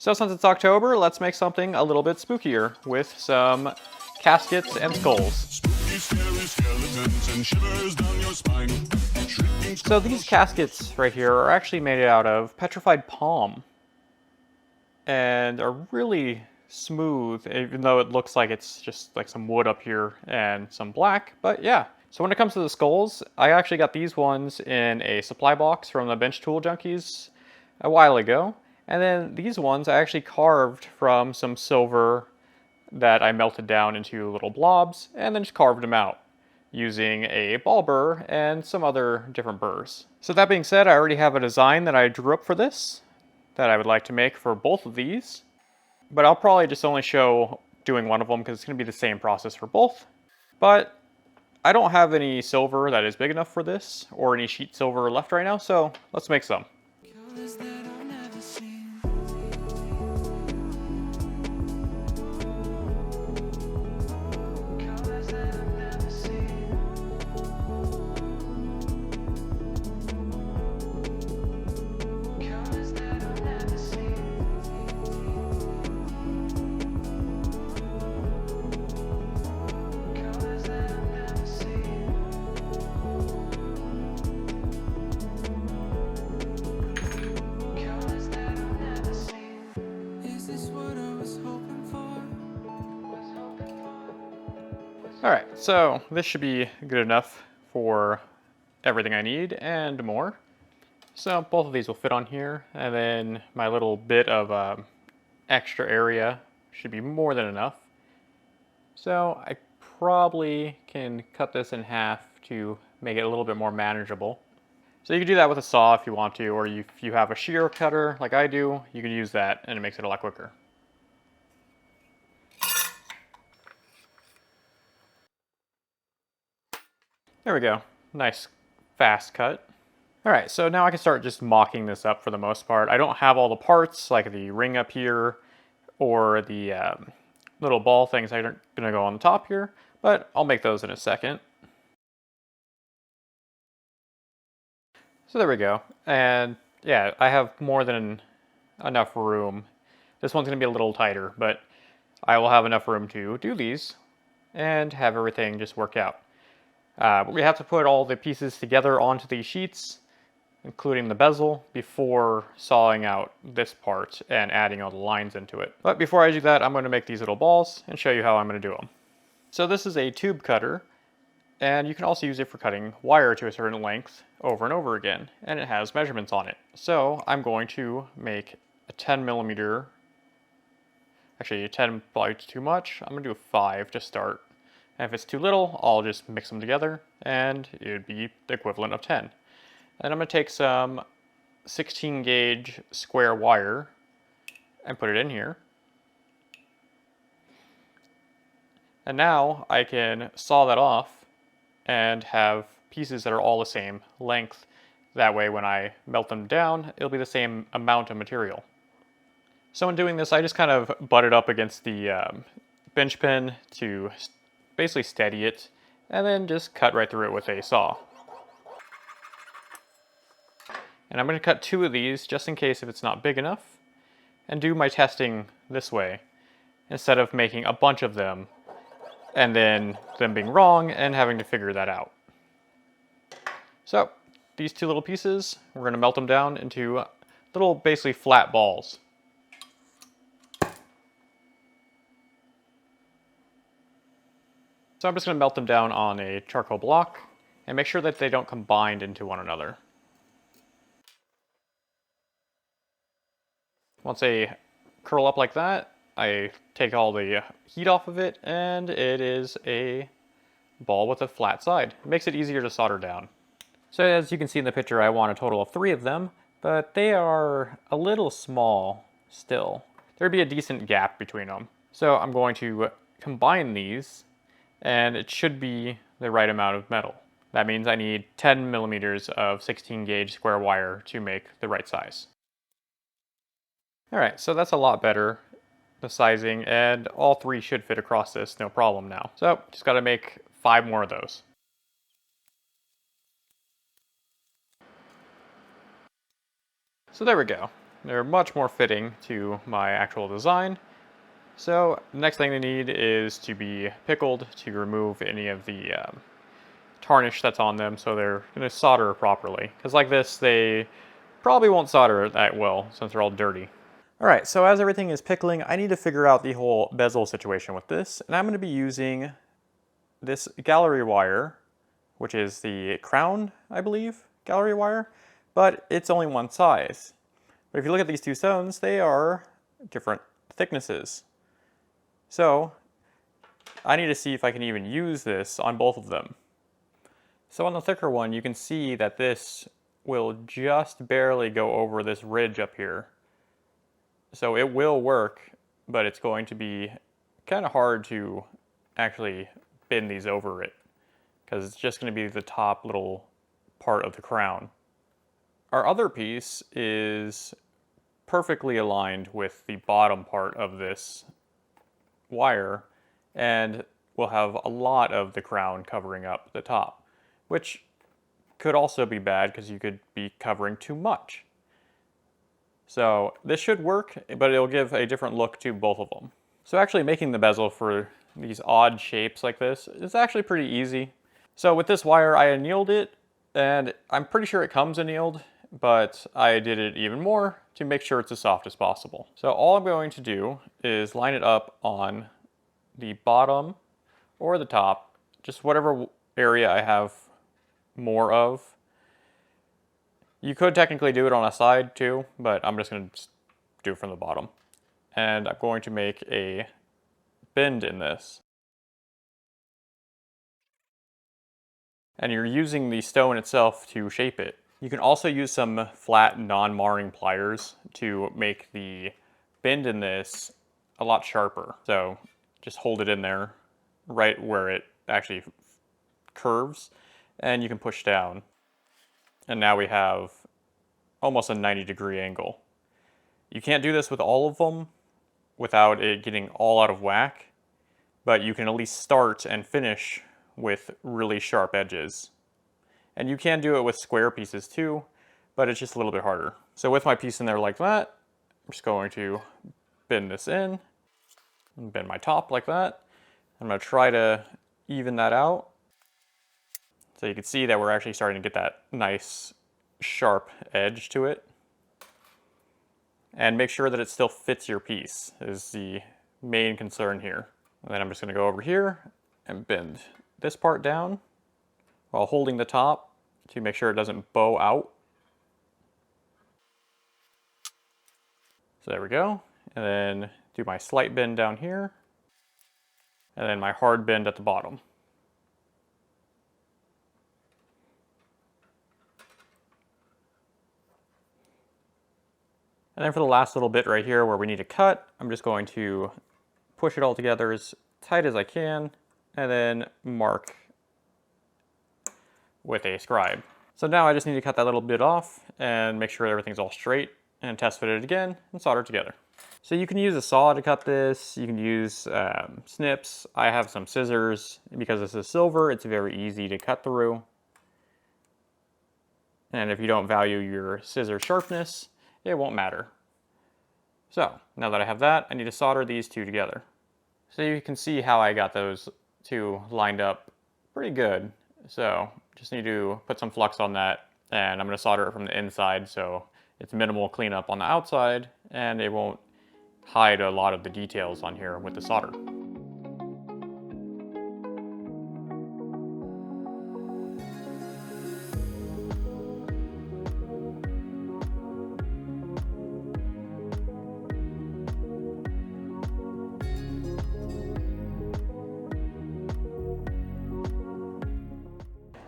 So since it's October, let's make something a little bit spookier with some caskets and skulls. So these caskets right here are actually made out of petrified palm and are really smooth, even though it looks like it's just like some wood up here and some black, but yeah. So when it comes to the skulls, I actually got these ones in a supply box from the Bench Tool Junkies a while ago. And then these ones I actually carved from some silver that I melted down into little blobs and then just carved them out using a ball burr and some other different burrs. So that being said, I already have a design that I drew up for this that I would like to make for both of these. But I'll probably just only show doing one of them because it's going to be the same process for both. But I don't have any silver that is big enough for this or any sheet silver left right now, so let's make some. Alright, so this should be good enough for everything I need and more. So both of these will fit on here, and then my little bit of extra area should be more than enough. So I probably can cut this in half to make it a little bit more manageable. So you can do that with a saw if you want to, or if you have a shear cutter like I do, you can use that and it makes it a lot quicker. There we go. Nice fast cut. Alright, so now I can start just mocking this up for the most part. I don't have all the parts, like the ring up here, or the little ball things that are going to go on the top here, but I'll make those in a second. So there we go. And yeah, I have more than enough room. This one's going to be a little tighter, but I will have enough room to do these and have everything just work out. We have to put all the pieces together onto these sheets, including the bezel, before sawing out this part and adding all the lines into it. But before I do that, I'm going to make these little balls and show you how I'm going to do them. So this is a tube cutter, and you can also use it for cutting wire to a certain length over and over again, and it has measurements on it. So I'm going to make a 10 millimeter, actually a 10 probably too much, I'm going to do a 5 to start. And if it's too little, I'll just mix them together, and it would be the equivalent of 10. And I'm going to take some 16 gauge square wire and put it in here. And now I can saw that off and have pieces that are all the same length. That way when I melt them down, it'll be the same amount of material. So in doing this, I just kind of butt it up against the bench pin to basically steady it, and then just cut right through it with a saw. And I'm going to cut 2 of these just in case if it's not big enough, and do my testing this way, instead of making a bunch of them, and then them being wrong and having to figure that out. So, these 2 little pieces, we're going to melt them down into little basically flat balls. So I'm just going to melt them down on a charcoal block and make sure that they don't combine into one another. Once they curl up like that, I take all the heat off of it, and it is a ball with a flat side. It makes it easier to solder down. So as you can see in the picture, I want a total of 3 of them, but they are a little small still. There'd be a decent gap between them. So I'm going to combine these, and it should be the right amount of metal. That means I need 10 millimeters of 16 gauge square wire to make the right size. Alright, so that's a lot better, the sizing, and all 3 should fit across this, no problem now. So, just gotta make 5 more of those. So there we go. They're much more fitting to my actual design. So the next thing they need is to be pickled to remove any of the tarnish that's on them, so they're going to solder properly. Because like this, they probably won't solder that well since they're all dirty. Alright, so as everything is pickling, I need to figure out the whole bezel situation with this, and I'm going to be using this gallery wire, which is the crown, I believe, gallery wire, but it's only one size. But if you look at these two stones, they are different thicknesses. So I need to see if I can even use this on both of them. So on the thicker one, you can see that this will just barely go over this ridge up here. So it will work, but it's going to be kind of hard to actually bend these over it, because it's just going to be the top little part of the crown. Our other piece is perfectly aligned with the bottom part of this wire, and we'll have a lot of the crown covering up the top, which could also be bad because you could be covering too much. So this should work, but it'll give a different look to both of them. So actually making the bezel for these odd shapes like this is actually pretty easy. So with this wire, I annealed it, and I'm pretty sure it comes annealed, but I did it even more to make sure it's as soft as possible. So all I'm going to do is line it up on the bottom or the top, just whatever area I have more of. You could technically do it on a side too, but I'm just going to do it from the bottom. And I'm going to make a bend in this. And you're using the stone itself to shape it. You can also use some flat, non-marring pliers to make the bend in this a lot sharper. So just hold it in there, right where it actually curves, and you can push down. And now we have almost a 90-degree angle. You can't do this with all of them without it getting all out of whack, but you can at least start and finish with really sharp edges. And you can do it with square pieces too, but it's just a little bit harder. So with my piece in there like that, I'm just going to bend this in, and bend my top like that. I'm going to try to even that out. So you can see that we're actually starting to get that nice sharp edge to it. And make sure that it still fits your piece is the main concern here. And then I'm just going to go over here and bend this part down while holding the top to make sure it doesn't bow out. So there we go. And then do my slight bend down here, and then my hard bend at the bottom. And then for the last little bit right here where we need to cut, I'm just going to push it all together as tight as I can, and then mark with a scribe. So now I just need to cut that little bit off and make sure everything's all straight, and test fit it again and solder it together. So you can use a saw to cut this, you can use snips. I have some scissors. Because this is silver, it's very easy to cut through. And if you don't value your scissor sharpness, it won't matter. So now that I have that, I need to solder these two together. So you can see how I got those two lined up pretty good. So just need to put some flux on that, and I'm going to solder it from the inside so it's minimal cleanup on the outside and it won't hide a lot of the details on here with the solder.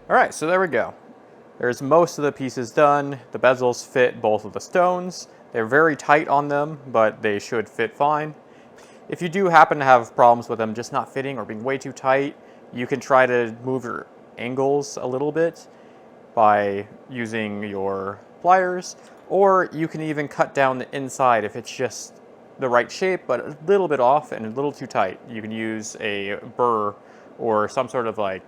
Alright, so there we go. There's most of the pieces done. The bezels fit both of the stones. They're very tight on them, but they should fit fine. If you do happen to have problems with them just not fitting or being way too tight, you can try to move your angles a little bit by using your pliers, or you can even cut down the inside if it's just the right shape but a little bit off and a little too tight. You can use a burr or some sort of like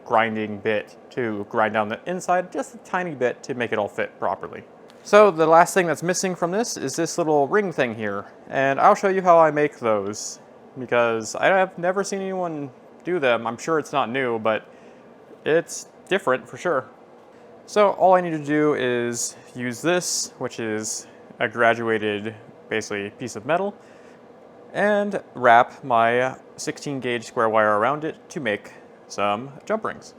grinding bit to grind down the inside just a tiny bit to make it all fit properly. So the last thing that's missing from this is this little ring thing here, and I'll show you how I make those, because I have never seen anyone do them. I'm sure it's not new, but it's different for sure. So all I need to do is use this, which is a graduated, basically, piece of metal, and wrap my 16 gauge square wire around it to make some jump rings.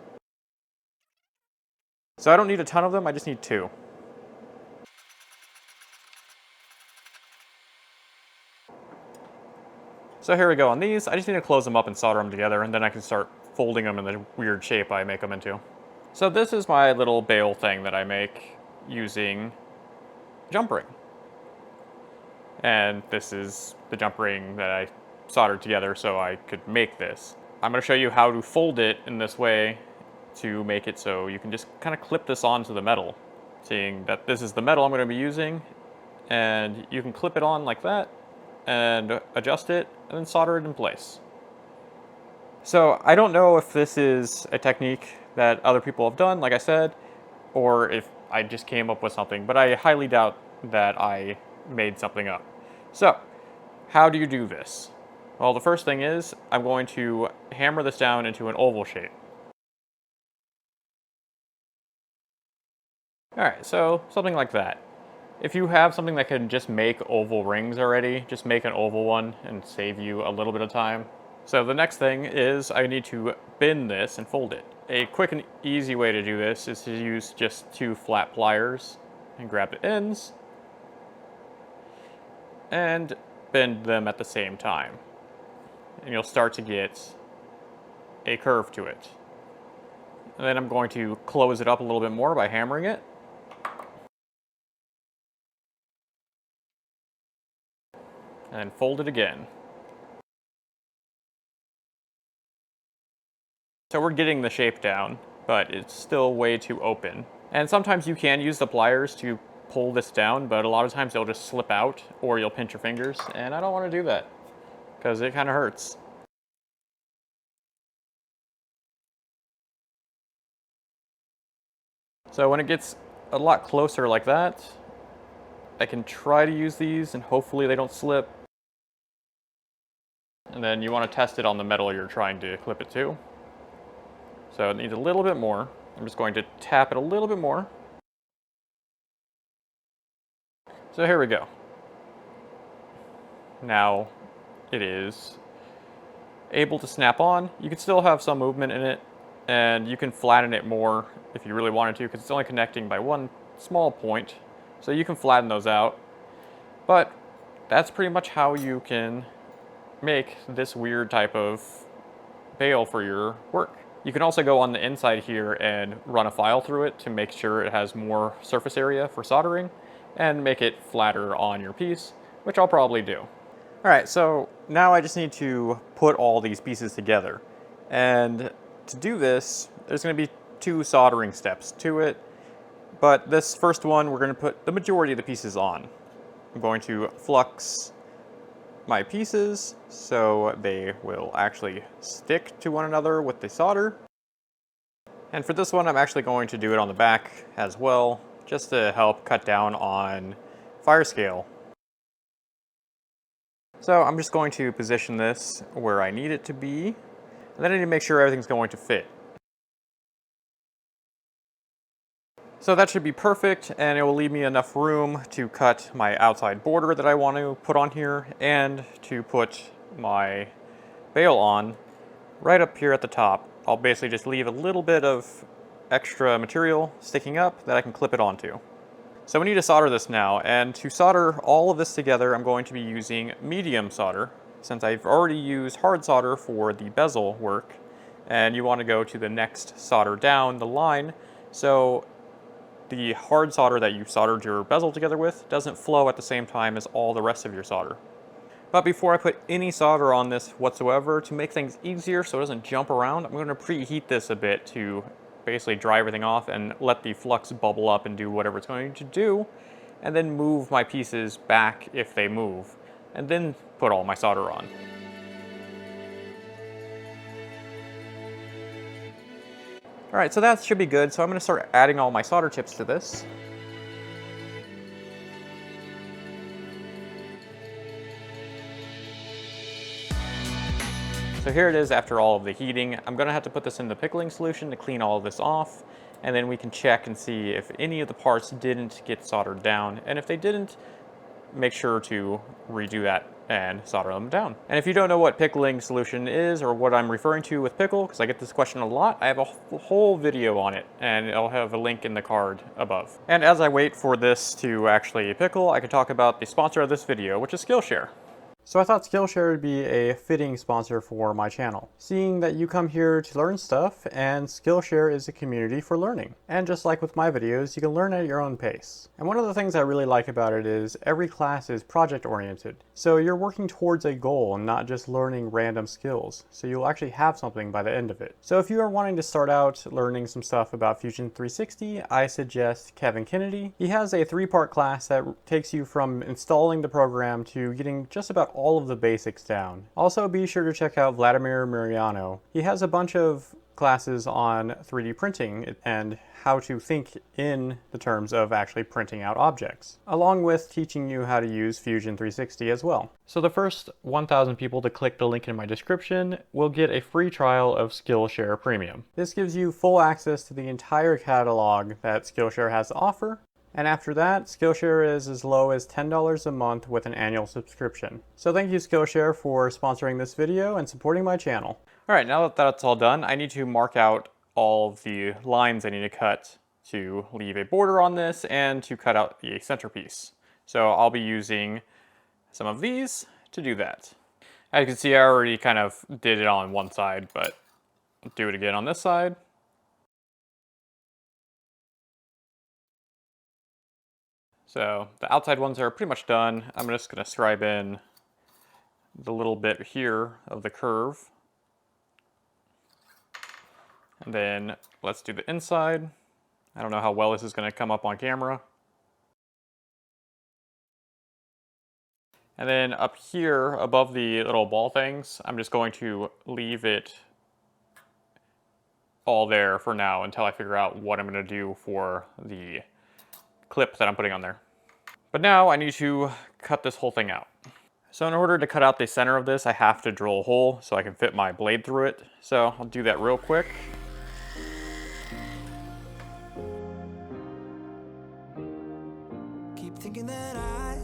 So I don't need a ton of them, I just need 2. So here we go on these. I just need to close them up and solder them together, and then I can start folding them in the weird shape I make them into. So this is my little bail thing that I make using jump ring. And this is the jump ring that I soldered together so I could make this. I'm going to show you how to fold it in this way to make it so you can just kind of clip this onto the metal. Seeing that this is the metal I'm going to be using, and you can clip it on like that and adjust it and then solder it in place. So I don't know if this is a technique that other people have done, like I said, or if I just came up with something, but I highly doubt that I made something up. So how do you do this? Well, the first thing is I'm going to hammer this down into an oval shape. Alright, so something like that. If you have something that can just make oval rings already, just make an oval one and save you a little bit of time. So the next thing is I need to bend this and fold it. A quick and easy way to do this is to use just 2 flat pliers and grab the ends and bend them at the same time. And you'll start to get a curve to it. And then I'm going to close it up a little bit more by hammering it. And then fold it again. So we're getting the shape down, but it's still way too open. And sometimes you can use the pliers to pull this down, but a lot of times they'll just slip out or you'll pinch your fingers, and I don't want to do that because it kind of hurts. So when it gets a lot closer like that, I can try to use these and hopefully they don't slip. And then you want to test it on the metal you're trying to clip it to. So it needs a little bit more. I'm just going to tap it a little bit more. So here we go. Now it is able to snap on. You can still have some movement in it, and you can flatten it more if you really wanted to, because it's only connecting by one small point. So you can flatten those out. But that's pretty much how you can make this weird type of bail for your work. You can also go on the inside here and run a file through it to make sure it has more surface area for soldering and make it flatter on your piece, which I'll probably do. Alright, so now I just need to put all these pieces together. And to do this, there's going to be 2 soldering steps to it, but this first one we're going to put the majority of the pieces on. I'm going to flux my pieces so they will actually stick to one another with the solder. And for this one I'm actually going to do it on the back as well, just to help cut down on fire scale. So I'm just going to position this where I need it to be, and then I need to make sure everything's going to fit. So that should be perfect, and it will leave me enough room to cut my outside border that I want to put on here, and to put my bail on right up here at the top. I'll basically just leave a little bit of extra material sticking up that I can clip it onto. So we need to solder this now, and to solder all of this together I'm going to be using medium solder, since I've already used hard solder for the bezel work, and you want to go to the next solder down the line, so the hard solder that you soldered your bezel together with doesn't flow at the same time as all the rest of your solder. But before I put any solder on this whatsoever, to make things easier so it doesn't jump around, I'm going to preheat this a bit to basically dry everything off and let the flux bubble up and do whatever it's going to do, and then move my pieces back if they move, and then put all my solder on. Alright, so that should be good, so I'm going to start adding all my solder chips to this. So here it is after all of the heating. I'm gonna have to put this in the pickling solution to clean all of this off, and then we can check and see if any of the parts didn't get soldered down, and if they didn't, make sure to redo that and solder them down. And if you don't know what pickling solution is or what I'm referring to with pickle, because I get this question a lot, I have a whole video on it, and I'll have a link in the card above. And as I wait for this to actually pickle, I can talk about the sponsor of this video, which is Skillshare. So I thought Skillshare would be a fitting sponsor for my channel, seeing that you come here to learn stuff, and Skillshare is a community for learning. And just like with my videos, you can learn at your own pace. And one of the things I really like about it is every class is project oriented. So you're working towards a goal and not just learning random skills. So you'll actually have something by the end of it. So if you are wanting to start out learning some stuff about Fusion 360, I suggest Kevin Kennedy. He has a 3-part class that takes you from installing the program to getting just about all of the basics down. Also, be sure to check out Vladimir Mariano. He has a bunch of classes on 3D printing and how to think in the terms of actually printing out objects, along with teaching you how to use Fusion 360 as well. So the first 1,000 people to click the link in my description will get a free trial of Skillshare Premium. This gives you full access to the entire catalog that Skillshare has to offer. And after that, Skillshare is as low as $10 a month with an annual subscription. So thank you, Skillshare, for sponsoring this video and supporting my channel. All right, now that that's all done, I need to mark out all of the lines I need to cut to leave a border on this and to cut out the centerpiece. So I'll be using some of these to do that. As you can see, I already kind of did it on one side, but I'll do it again on this side. So the outside ones are pretty much done. I'm just going to scribe in the little bit here of the curve. And then let's do the inside. I don't know how well this is going to come up on camera. And then up here above the little ball things, I'm just going to leave it all there for now until I figure out what I'm going to do for the clip that I'm putting on there. But now I need to cut this whole thing out. So in order to cut out the center of this, I have to drill a hole so I can fit my blade through it. So I'll do that real quick. Keep thinking that I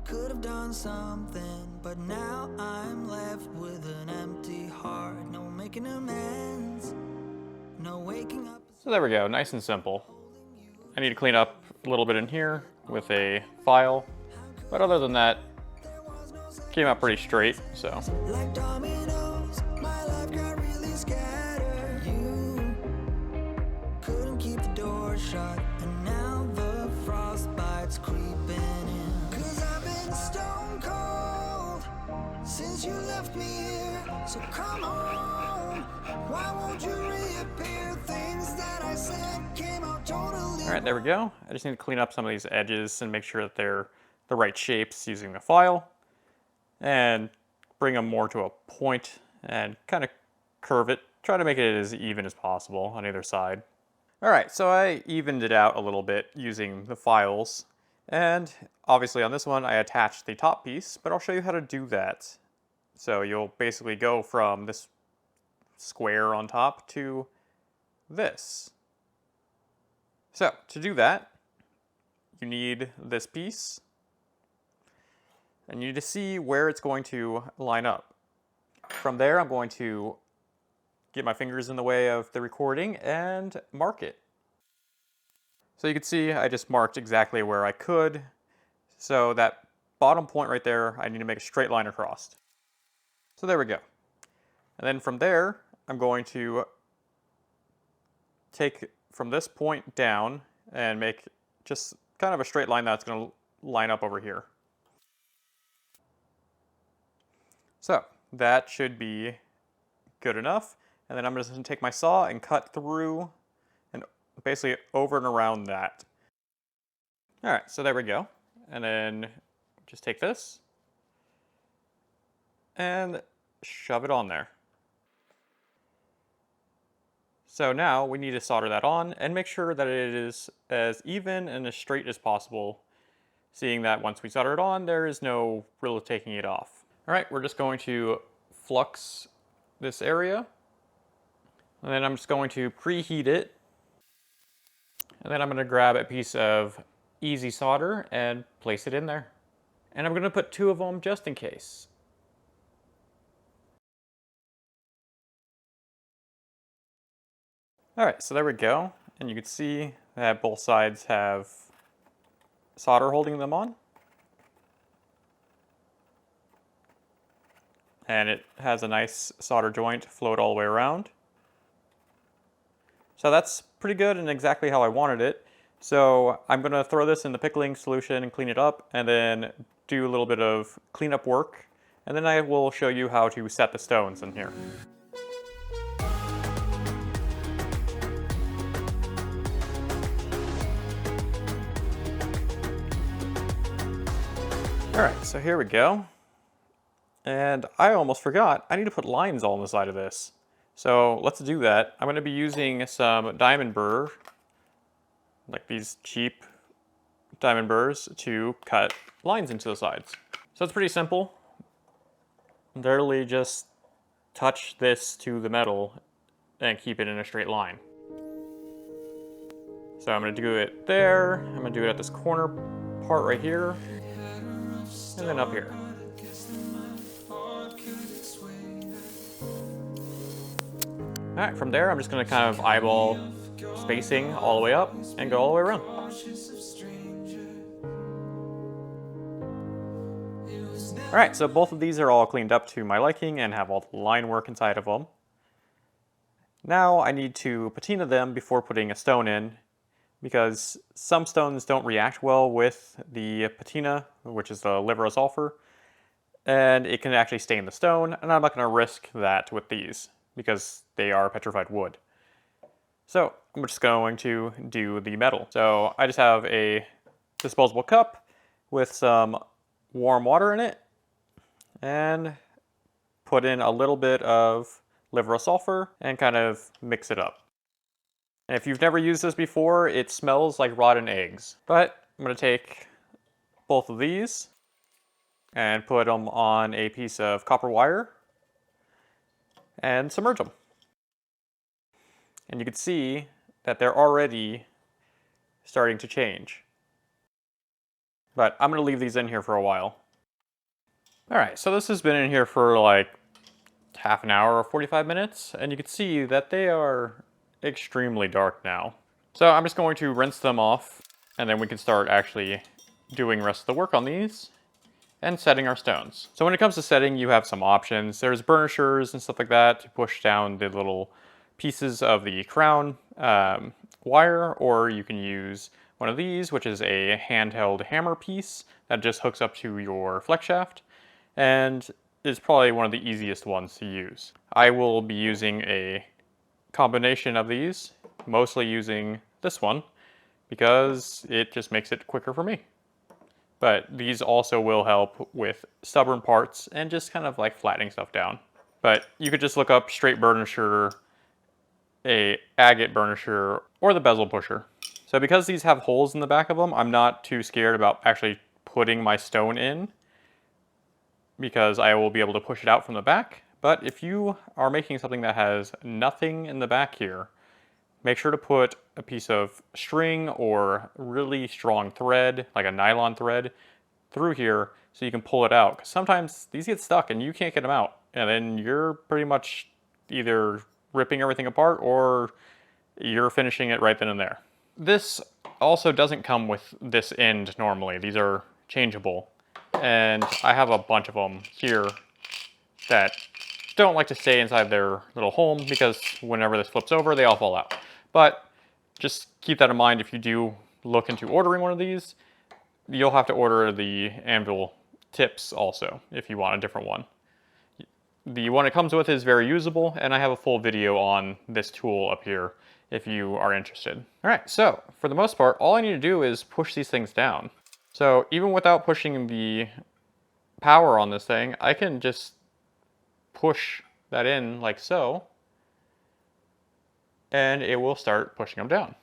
could have done something, but now I'm left with an empty heart. No making amends, no waking up. So there we go, nice and simple. I need to clean up a little bit in here with a file, but other than that, came out pretty straight, so. Like dominoes, my life got really scattered. You couldn't keep the door shut, and now the frostbite's creeping in. 'Cause I've been stone cold since you left me here. So come on, why won't you reappear? Things that I said came out totally. All right, there we go. I just need to clean up some of these edges and make sure that they're the right shapes using the file, and bring them more to a point and kind of curve it. Try to make it as even as possible on either side. All right, so I evened it out a little bit using the files, and obviously on this one I attached the top piece, but I'll show you how to do that. So you'll basically go from this square on top to this. So to do that, you need this piece, and you need to see where it's going to line up. From there, I'm going to get my fingers in the way of the recording and mark it. So you can see I just marked exactly where I could. So that bottom point right there, I need to make a straight line across. So there we go. And then from there, I'm going to take from this point down and make just kind of a straight line that's going to line up over here. So that should be good enough. And then I'm just going to take my saw and cut through and basically over and around that. All right, so there we go. And then just take this and shove it on there. So now we need to solder that on and make sure that it is as even and as straight as possible, seeing that once we solder it on, there is no really taking it off. All right, we're just going to flux this area. And then I'm just going to preheat it. And then I'm going to grab a piece of easy solder and place it in there. And I'm going to put 2 of them just in case. Alright, so there we go. And you can see that both sides have solder holding them on. And it has a nice solder joint float all the way around. So that's pretty good and exactly how I wanted it. So I'm going to throw this in the pickling solution and clean it up, and then do a little bit of cleanup work. And then I will show you how to set the stones in here. Alright, so here we go. And I almost forgot, I need to put lines all on the side of this. So let's do that. I'm going to be using some diamond burr, like these cheap diamond burrs, to cut lines into the sides. So it's pretty simple. Literally just touch this to the metal and keep it in a straight line. So I'm going to do it there, I'm going to do it at this corner part right here, and then up here. Alright, from there I'm just going to kind of eyeball spacing all the way up and go all the way around. Alright, so both of these are all cleaned up to my liking and have all the line work inside of them. Now I need to patina them before putting a stone in, because some stones don't react well with the patina, which is the liver sulfur, and it can actually stain the stone, and I'm not going to risk that with these, because they are petrified wood. So I'm just going to do the metal. So I just have a disposable cup with some warm water in it, and put in a little bit of liver sulfur and kind of mix it up. And if you've never used this before, it smells like rotten eggs. But I'm going to take both of these and put them on a piece of copper wire and submerge them. And you can see that they're already starting to change. But I'm going to leave these in here for a while. Alright, so this has been in here for like half an hour or 45 minutes, and you can see that they are extremely dark now. So I'm just going to rinse them off, and then we can start actually doing the rest of the work on these and setting our stones. So when it comes to setting, you have some options. There's burnishers and stuff like that to push down the little pieces of the crown wire, or you can use one of these, which is a handheld hammer piece that just hooks up to your flex shaft, and is probably one of the easiest ones to use. I will be using a combination of these, mostly using this one, because it just makes it quicker for me. But these also will help with stubborn parts and just kind of like flattening stuff down. But you could just look up straight burnisher, a agate burnisher, or the bezel pusher. So because these have holes in the back of them, I'm not too scared about actually putting my stone in, because I will be able to push it out from the back. But if you are making something that has nothing in the back here, make sure to put a piece of string or really strong thread, like a nylon thread, through here so you can pull it out. Because sometimes these get stuck and you can't get them out. And then you're pretty much either ripping everything apart or you're finishing it right then and there. This also doesn't come with this end normally. These are changeable. And I have a bunch of them here that don't like to stay inside their little home, because whenever this flips over, they all fall out. But just keep that in mind if you do look into ordering one of these. You'll have to order the anvil tips also if you want a different one. The one it comes with is very usable, and I have a full video on this tool up here if you are interested. Alright, so for the most part, all I need to do is push these things down. So even without pushing the power on this thing, I can just push that in like so, and it will start pushing them down.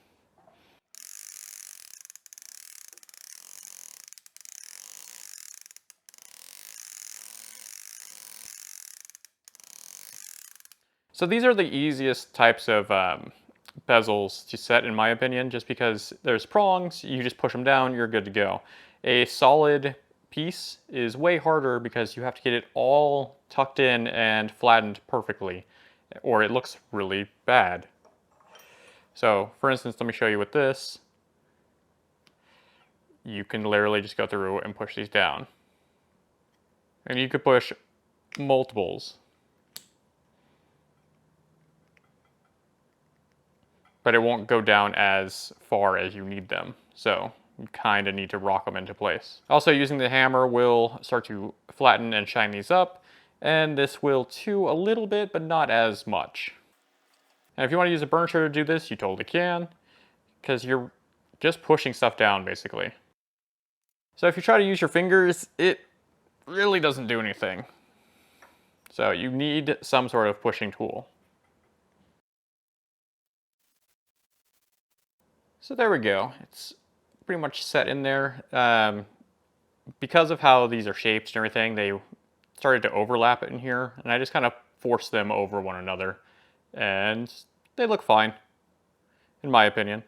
So these are the easiest types of bezels to set, in my opinion, just because there's prongs, you just push them down, you're good to go. A solid piece is way harder because you have to get it all tucked in and flattened perfectly, or it looks really bad. So, for instance, let me show you with this. You can literally just go through and push these down. And you could push multiples. But it won't go down as far as you need them. So you kind of need to rock them into place. Also, using the hammer will start to flatten and shine these up. And this will too a little bit, but not as much. And if you want to use a burnisher to do this, you totally can. Because you're just pushing stuff down, basically. So if you try to use your fingers, it really doesn't do anything. So you need some sort of pushing tool. So there we go. It's pretty much set in there. Because of how these are shaped and everything, they started to overlap in here, and I just kind of forced them over one another, and they look fine, in my opinion.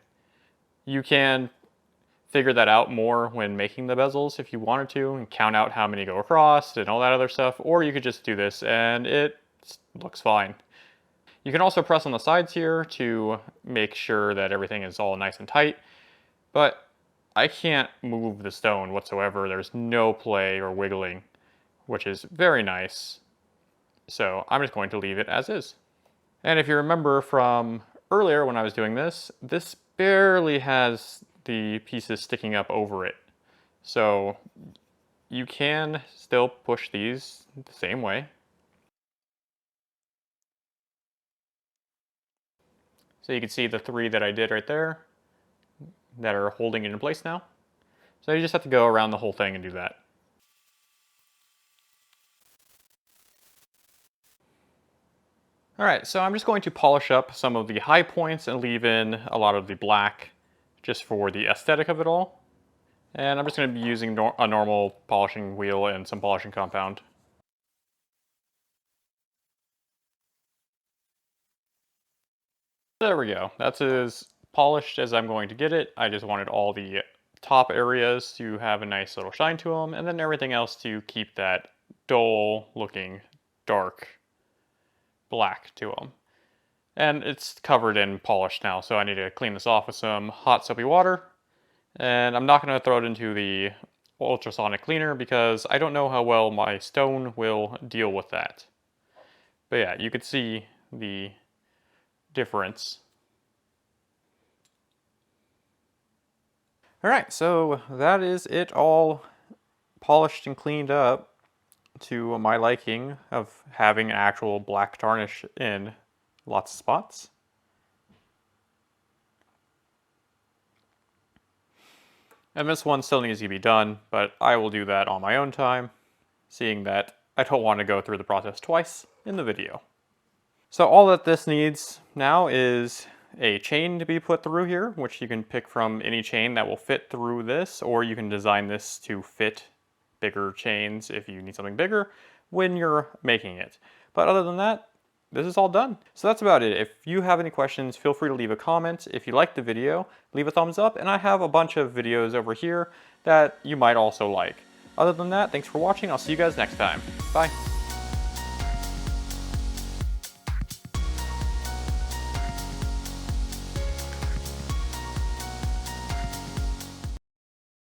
You can figure that out more when making the bezels if you wanted to, and count out how many go across and all that other stuff, or you could just do this and it looks fine. You can also press on the sides here to make sure that everything is all nice and tight, but I can't move the stone whatsoever. There's no play or wiggling, which is very nice. So I'm just going to leave it as is. And if you remember from earlier when I was doing this, this barely has the pieces sticking up over it. So you can still push these the same way. So you can see the 3 that I did right there that are holding it in place now. So you just have to go around the whole thing and do that. Alright, so I'm just going to polish up some of the high points and leave in a lot of the black just for the aesthetic of it all. And I'm just going to be using a normal polishing wheel and some polishing compound. There we go. That's as polished as I'm going to get it. I just wanted all the top areas to have a nice little shine to them, and then everything else to keep that dull looking dark black to them. And it's covered in polish now, so I need to clean this off with some hot soapy water. And I'm not going to throw it into the ultrasonic cleaner because I don't know how well my stone will deal with that. But yeah, you could see the difference. Alright, so that is it all polished and cleaned up to my liking of having actual black tarnish in lots of spots. And this one still needs to be done, but I will do that on my own time, seeing that I don't want to go through the process twice in the video. So all that this needs now is a chain to be put through here, which you can pick from any chain that will fit through this, or you can design this to fit bigger chains if you need something bigger when you're making it. But other than that, this is all done. So that's about it. If you have any questions, feel free to leave a comment. If you liked the video, leave a thumbs up, and I have a bunch of videos over here that you might also like. Other than that, thanks for watching. I'll see you guys next time. Bye.